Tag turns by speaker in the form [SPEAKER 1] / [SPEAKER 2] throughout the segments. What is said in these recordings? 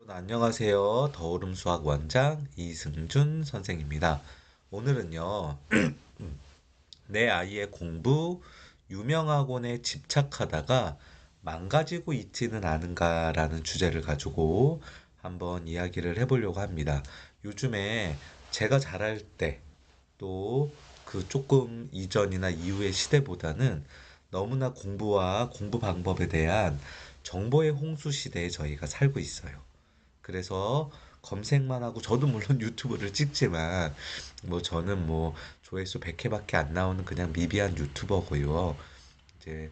[SPEAKER 1] 안녕하세요. 더오름 수학 원장 이승준 선생입니다. 오늘은요, 내 아이의 공부 유명 학원에 집착하다가 망가지고 있지는 않은가라는 주제를 가지고 한번 이야기를 해보려고 합니다. 요즘에 제가 자랄 때 또 그 조금 이전이나 이후의 시대보다는 너무나 공부와 공부 방법에 대한 정보의 홍수 시대에 저희가 살고 있어요. 그래서 검색만 하고 저도 물론 유튜브를 찍지만 뭐 저는 뭐 조회수 100회밖에 안 나오는 그냥 미비한 유튜버고요. 이제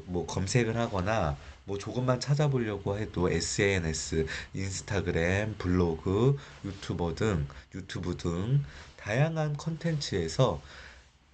[SPEAKER 1] 뭐 검색을 하거나 뭐 조금만 찾아보려고 해도 SNS, 인스타그램, 블로그, 유튜브 등 다양한 컨텐츠에서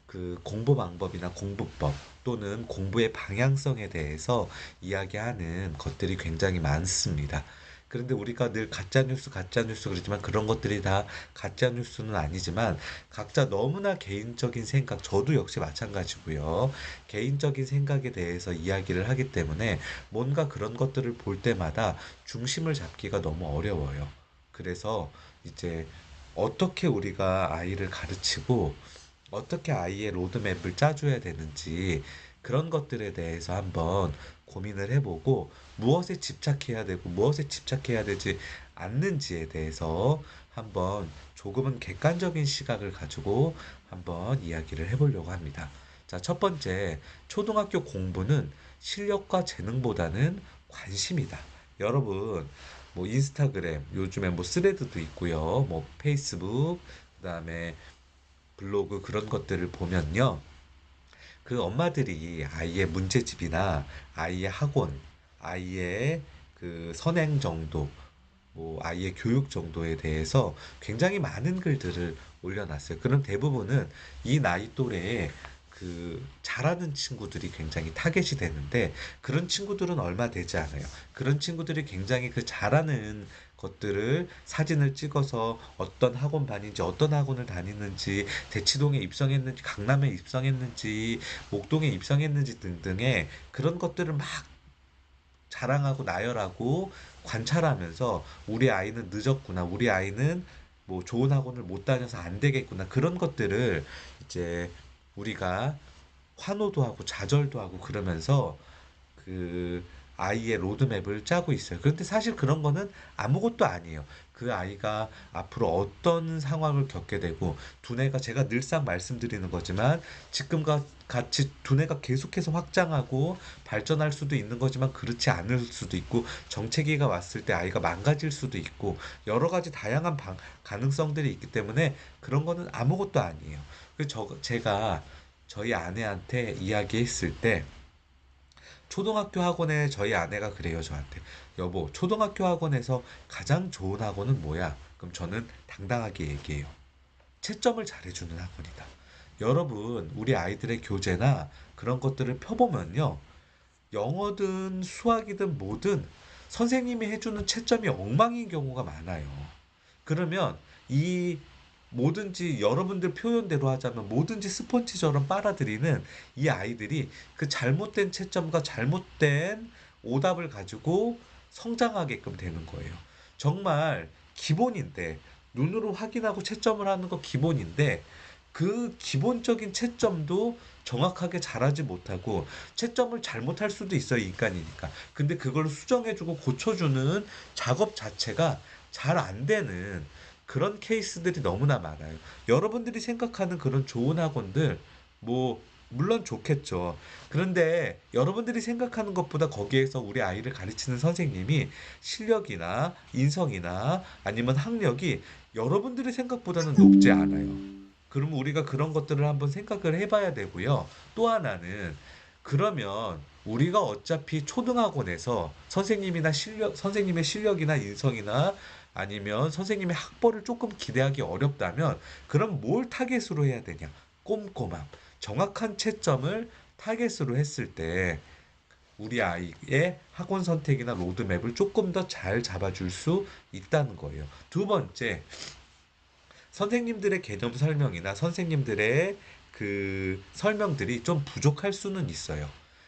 [SPEAKER 1] 그 공부 방법이나 공부법 또는 공부의 방향성에 대해서 이야기하는 것들이 굉장히 많습니다. 그런데 우리가 늘 가짜 뉴스 그러지만 그런 것들이 다 가짜 뉴스는 아니지만 각자 너무나 개인적인 생각, 저도 역시 마찬가지고요. 개인적인 생각에 대해서 이야기를 하기 때문에 뭔가 그런 것들을 볼 때마다 중심을 잡기가 너무 어려워요. 그래서 이제 어떻게 우리가 아이를 가르치고 어떻게 아이의 로드맵을 짜줘야 되는지 그런 것들에 대해서 한번 고민을 해보고 무엇에 집착해야 되고 무엇에 집착해야 되지 않는지에 대해서 한번 조금은 객관적인 시각을 가지고 한번 이야기를 해보려고 합니다. 자, 첫 번째, 초등학교 공부는 실력과 재능보다는 관심이다. 여러분, 뭐 인스타그램, 요즘에 뭐 스레드도 있고요. 뭐 페이스북, 그다음에 블로그 그런 것들을 보면요. 그 엄마들이 아이의 문제집이나 아이의 학원, 아이의 그 선행 정도, 뭐 아이의 교육 정도에 대해서 굉장히 많은 글들을 올려놨어요. 그럼 대부분은 이 나이 또래에 그 잘하는 친구들이 굉장히 타겟이 되는데 그런 친구들은 얼마 되지 않아요. 그런 친구들이 굉장히 그 잘하는 것들을 사진을 찍어서 어떤 학원반인지 어떤 학원을 다니는지 대치동에 입성했는지 강남에 입성했는지 목동에 입성했는지 등등의 그런 것들을 막 자랑하고 나열하고 관찰하면서 우리 아이는 늦었구나. 우리 아이는 뭐 좋은 학원을 못 다녀서 안 되겠구나. 그런 것들을 이제 우리가 환호도 하고 좌절도 하고 그러면서 그 아이의 로드맵을 짜고 있어요. 그런데 사실 그런 거는 아무것도 아니에요. 그 아이가 앞으로 어떤 상황을 겪게 되고 두뇌가 제가 늘상 말씀드리는 거지만 지금과 같이 두뇌가 계속해서 확장하고 발전할 수도 있는 거지만 그렇지 않을 수도 있고 정체기가 왔을 때 아이가 망가질 수도 있고 여러 가지 다양한 가능성들이 있기 때문에 그런 거는 아무것도 아니에요. 그래서 제가 저희 아내한테 이야기했을 때 초등학교 학원에 저희 아내가 그래요, 저한테. 여보, 초등학교 학원에서 가장 좋은 학원은 뭐야? 그럼 저는 당당하게 얘기해요. 채점을 잘해주는 학원이다. 여러분, 우리 아이들의 교재나 그런 것들을 펴보면요. 영어든 수학이든 뭐든 선생님이 해주는 채점이 엉망인 경우가 많아요. 그러면 이 뭐든지 여러분들 표현대로 하자면 뭐든지 스펀지처럼 빨아들이는 이 아이들이 그 잘못된 채점과 잘못된 오답을 가지고 성장하게끔 되는 거예요. 정말 기본인데 눈으로 확인하고 채점을 하는 거 기본인데 그 기본적인 채점도 정확하게 잘하지 못하고 채점을 잘못할 수도 있어요, 인간이니까. 근데 그걸 수정해주고 고쳐주는 작업 자체가 잘 안 되는 그런 케이스들이 너무나 많아요. 여러분들이 생각하는 그런 좋은 학원들, 뭐, 물론 좋겠죠. 그런데 여러분들이 생각하는 것보다 거기에서 우리 아이를 가르치는 선생님이 실력이나 인성이나 아니면 학력이 여러분들의 생각보다는 높지 않아요. 그러면 우리가 그런 것들을 한번 생각을 해봐야 되고요. 또 하나는 그러면 우리가 어차피 초등학원에서 선생님의 실력이나 인성이나 아니면 선생님의 학벌을 조금 기대하기 어렵다면 그럼 뭘 타겟으로 해야 되냐? 꼼꼼함, 정확한 채점을 타겟으로 했을 때 우리 아이의 학원 선택이나 로드맵을 조금 더 잘 잡아줄 수 있다는 거예요. 두 번째, 선생님들의 개념 설명이나 선생님들의 그 설명들이 좀 부족할 수는 있어요.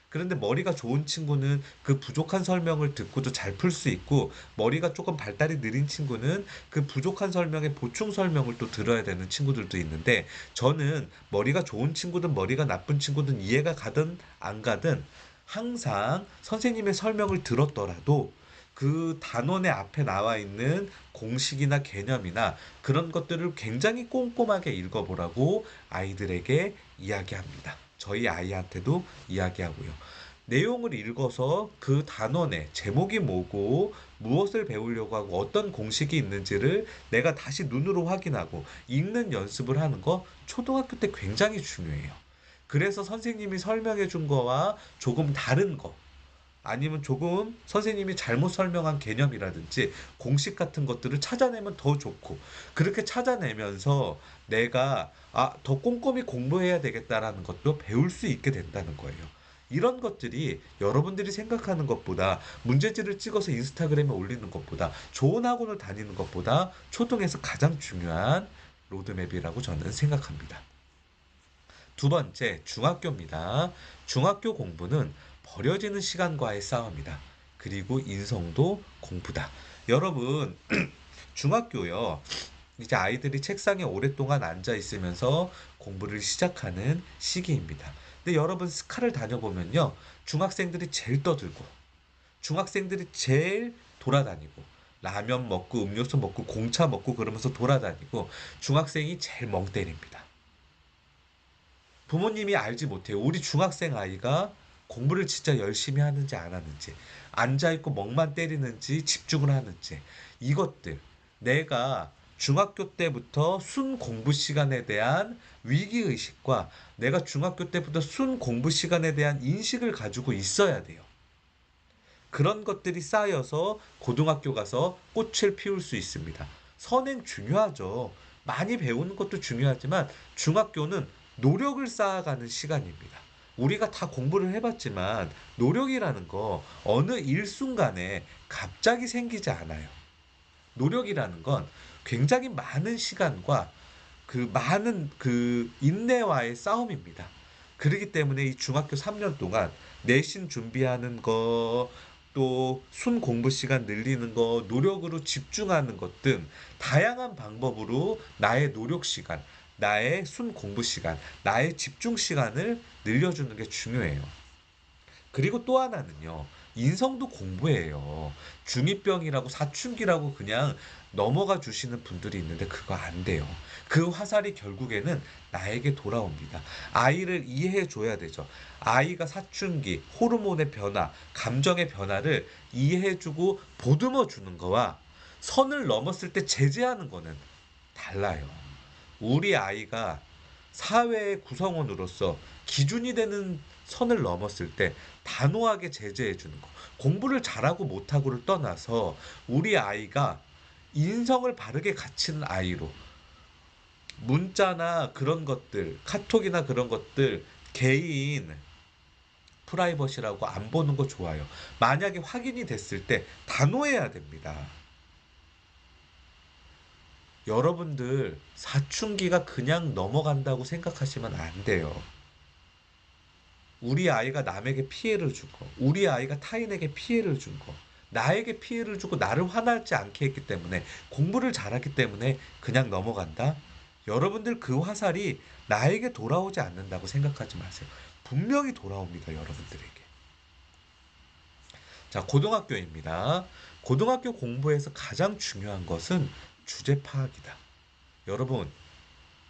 [SPEAKER 1] 그런데 머리가 좋은 친구는 그 부족한 설명을 듣고도 잘 풀 수 있고, 머리가 조금 발달이 느린 친구는 그 부족한 설명에 보충 설명을 또 들어야 되는 친구들도 있는데, 저는 머리가 좋은 친구든 머리가 나쁜 친구든 이해가 가든 안 가든 항상 선생님의 설명을 들었더라도 그 단원의 앞에 나와 있는 공식이나 개념이나 그런 것들을 굉장히 꼼꼼하게 읽어보라고 아이들에게 이야기합니다. 저희 아이한테도 이야기하고요. 내용을 읽어서 그 단원의 제목이 뭐고 무엇을 배우려고 하고 어떤 공식이 있는지를 내가 다시 눈으로 확인하고 읽는 연습을 하는 거 초등학교 때 굉장히 중요해요. 그래서 선생님이 설명해 준 거와 조금 다른 거, 아니면 조금 선생님이 잘못 설명한 개념이라든지 공식 같은 것들을 찾아내면 더 좋고, 그렇게 찾아내면서 내가 더 꼼꼼히 공부해야 되겠다라는 것도 배울 수 있게 된다는 거예요. 이런 것들이 여러분들이 생각하는 것보다, 문제지를 찍어서 인스타그램에 올리는 것보다, 좋은 학원을 다니는 것보다 초등에서 가장 중요한 로드맵이라고 저는 생각합니다. 두 번째, 중학교입니다. 중학교 공부는 버려지는 시간과의 싸움이다. 그리고 인성도 공부다. 여러분, 중학교요. 이제 아이들이 책상에 오랫동안 앉아 있으면서 공부를 시작하는 시기입니다. 근데 여러분 스카를 다녀보면요. 중학생들이 제일 떠들고, 중학생들이 제일 돌아다니고, 라면 먹고 음료수 먹고 공차 먹고 그러면서 돌아다니고, 중학생이 제일 멍 때립니다. 부모님이 알지 못해요. 우리 중학생 아이가 공부를 진짜 열심히 하는지 안 하는지, 앉아있고 멍만 때리는지 집중을 하는지, 이것들, 내가 중학교 때부터 순 공부 시간에 대한 위기의식과 내가 중학교 때부터 순 공부 시간에 대한 인식을 가지고 있어야 돼요. 그런 것들이 쌓여서 고등학교 가서 꽃을 피울 수 있습니다. 선행 중요하죠. 많이 배우는 것도 중요하지만 중학교는 노력을 쌓아가는 시간입니다. 우리가 다 공부를 해봤지만 노력이라는 거 어느 일순간에 갑자기 생기지 않아요. 노력이라는 건 굉장히 많은 시간과 그 많은 그 인내와의 싸움입니다. 그렇기 때문에 이 중학교 3년 동안 내신 준비하는 거, 또 순 공부 시간 늘리는 거, 노력으로 집중하는 것 등 다양한 방법으로 나의 노력 시간, 나의 순 공부 시간, 나의 집중 시간을 늘려주는 게 중요해요. 그리고 또 하나는요. 인성도 공부예요. 중2병이라고 사춘기라고 그냥 넘어가 주시는 분들이 있는데 그거 안 돼요. 그 화살이 결국에는 나에게 돌아옵니다. 아이를 이해해 줘야 되죠. 아이가 사춘기, 호르몬의 변화, 감정의 변화를 이해해 주고 보듬어 주는 거와 선을 넘었을 때 제재하는 거는 달라요. 우리 아이가 사회의 구성원으로서 기준이 되는 선을 넘었을 때 단호하게 제재해 주는 거. 공부를 잘하고 못하고를 떠나서 우리 아이가 인성을 바르게 갖추는 아이로, 문자나 그런 것들, 카톡이나 그런 것들 개인 프라이버시라고 안 보는 거 좋아요. 만약에 확인이 됐을 때 단호해야 됩니다. 여러분들 사춘기가 그냥 넘어간다고 생각하시면 안 돼요. 우리 아이가 남에게 피해를 주고, 우리 아이가 타인에게 피해를 준 거, 나에게 피해를 주고 나를 화나지 않게 했기 때문에, 공부를 잘하기 때문에 그냥 넘어간다? 여러분들 그 화살이 나에게 돌아오지 않는다고 생각하지 마세요. 분명히 돌아옵니다, 여러분들에게. 자, 고등학교입니다. 고등학교 공부에서 가장 중요한 것은 주제 파악이다. 여러분,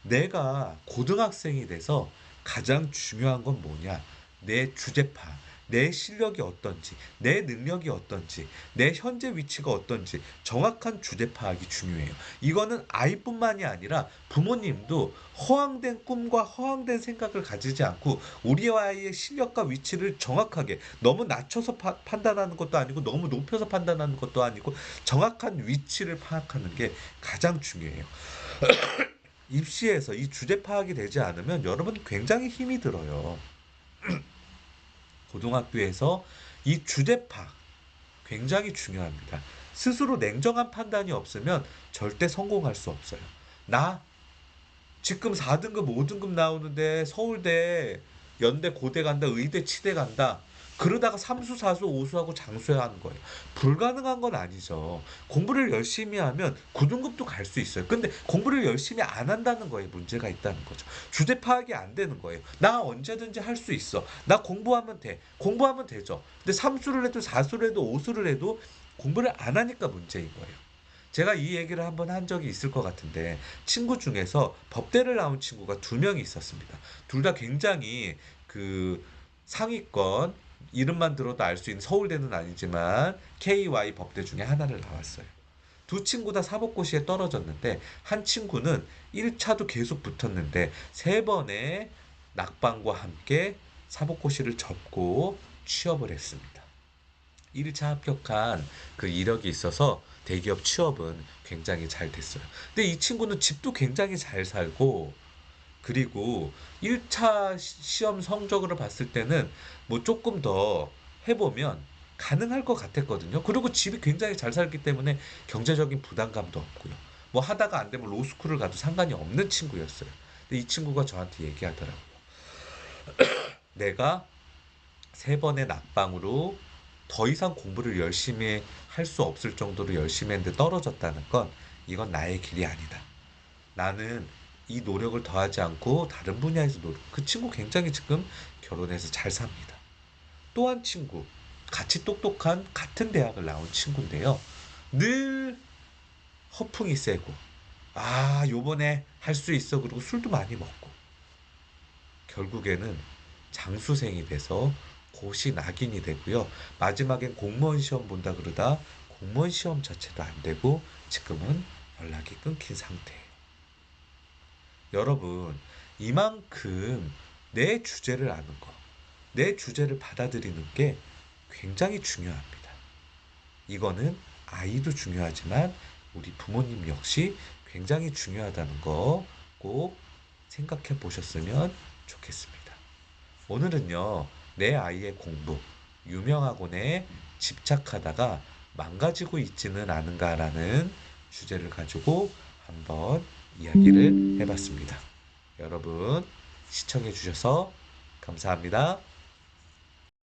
[SPEAKER 1] 내가 고등학생이 돼서 가장 중요한 건 뭐냐? 내 주제 파악, 내 실력이 어떤지, 내 능력이 어떤지, 내 현재 위치가 어떤지 정확한 주제 파악이 중요해요. 이거는 아이뿐만이 아니라 부모님도 허황된 꿈과 허황된 생각을 가지지 않고 우리 아이의 실력과 위치를 정확하게, 너무 낮춰서 판단하는 것도 아니고 너무 높여서 판단하는 것도 아니고 정확한 위치를 파악하는 게 가장 중요해요. 입시에서 이 주제 파악이 되지 않으면 여러분 굉장히 힘이 들어요. 고등학교에서 이 주제 파악 굉장히 중요합니다. 스스로 냉정한 판단이 없으면 절대 성공할 수 없어요. 나 지금 4등급, 5등급 나오는데 서울대 연대 고대 간다, 의대 치대 간다. 그러다가 삼수, 사수, 오수하고 장수해야 하는 거예요. 불가능한 건 아니죠. 공부를 열심히 하면 9등급도 갈 수 있어요. 근데 공부를 열심히 안 한다는 거에 문제가 있다는 거죠. 주제 파악이 안 되는 거예요. 나 언제든지 할 수 있어. 나 공부하면 돼. 공부하면 되죠. 근데 삼수를 해도 사수를 해도 오수를 해도 공부를 안 하니까 문제인 거예요. 제가 이 얘기를 한번 한 적이 있을 것 같은데 친구 중에서 법대를 나온 친구가 두 명이 있었습니다. 둘 다 굉장히 그 상위권 이름만 들어도 알 수 있는 서울대는 아니지만 KY 법대 중에 하나를 나왔어요. 두 친구 다 사법고시에 떨어졌는데 한 친구는 1차도 계속 붙었는데 세 번의 낙방과 함께 사법고시를 접고 취업을 했습니다. 1차 합격한 그 이력이 있어서 대기업 취업은 굉장히 잘 됐어요. 근데 이 친구는 집도 굉장히 잘 살고 그리고 1차 시험 성적으로 봤을 때는 뭐 조금 더 해보면 가능할 것 같았거든요. 그리고 집이 굉장히 잘 살기 때문에 경제적인 부담감도 없고요. 뭐 하다가 안 되면 로스쿨을 가도 상관이 없는 친구였어요. 근데 이 친구가 저한테 얘기하더라고요. 내가 세 번의 낙방으로 더 이상 공부를 열심히 할 수 없을 정도로 열심히 했는데 떨어졌다는 건 이건 나의 길이 아니다. 나는 이 노력을 더하지 않고 다른 분야에서 노력. 그 친구 굉장히 지금 결혼해서 잘 삽니다. 또 한 친구, 같이 똑똑한 같은 대학을 나온 친구인데요. 늘 허풍이 세고, 아, 요번에 할 수 있어. 그리고 술도 많이 먹고. 결국에는 장수생이 돼서 고시 낙인이 되고요. 마지막엔 공무원 시험 본다 그러다 공무원 시험 자체도 안 되고 지금은 연락이 끊긴 상태예요. 여러분, 이만큼 내 주제를 아는 거, 내 주제를 받아들이는 게 굉장히 중요합니다. 이거는 아이도 중요하지만 우리 부모님 역시 굉장히 중요하다는 거 꼭 생각해 보셨으면 좋겠습니다. 오늘은요, 내 아이의 공부, 유명학원에 집착하다가 망가지고 있지는 않은가라는 주제를 가지고 한번 이야기를 해봤습니다. 여러분, 시청해 주셔서 감사합니다.